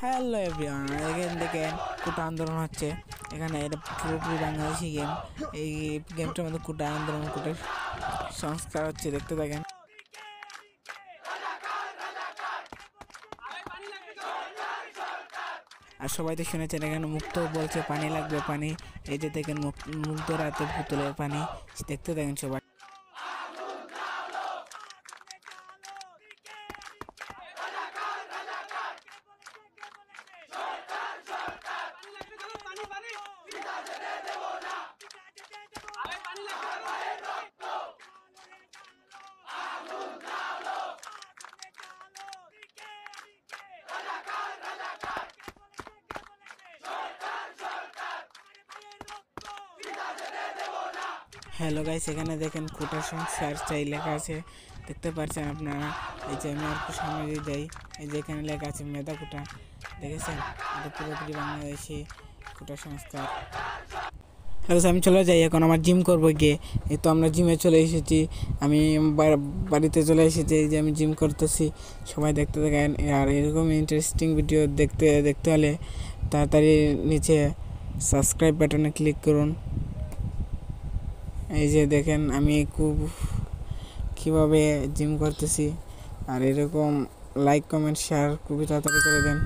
Hello everyone, এখানে দেখেন কোটা আন্দোলন হচ্ছে। এখানে এটা পুরোপুরি বাংলাদেশি গেম। এই গেমটার মধ্যে কোটা আন্দোলন, কোটার সংস্কার হচ্ছে, দেখতে থাকেন। আর সবাই তো শুনেছেন এখানে মুক্ত বলছে পানি লাগবে, পানি। এই যে দেখেন মুগ্ধ রাতে পুতুলের পানি, দেখতে থাকেন সবাই। হ্যালো গাইস, এখানে দেখেন কোটা সংস্কার চাই লেখা আছে, দেখতে পাচ্ছেন আপনারা। এই যে আমি আর সামনে দিয়ে যাই, এই যে এখানে লেখা আছে মেধা কোটা, দেখেছেন? এটা পুরোপুরি বাংলাদেশি কোটা সংস্কার। হ্যালো, আমি চলে যাই এখন, আমার জিম করবো গিয়ে। এই তো আমরা জিমে চলে এসেছি, আমি বাড়িতে চলে এসেছি। এই যে আমি জিম করতেছি, সবাই দেখতে থাকেন। আর এরকম ইন্টারেস্টিং ভিডিও দেখতে হলে তাড়াতাড়ি নিচে সাবস্ক্রাইব বাটনে ক্লিক করুন। এই যে দেখেন আমি কীভাবে জিম করতেছি। আর এরকম লাইক কমেন্ট শেয়ার খুবই তাড়াতাড়ি করে দেন।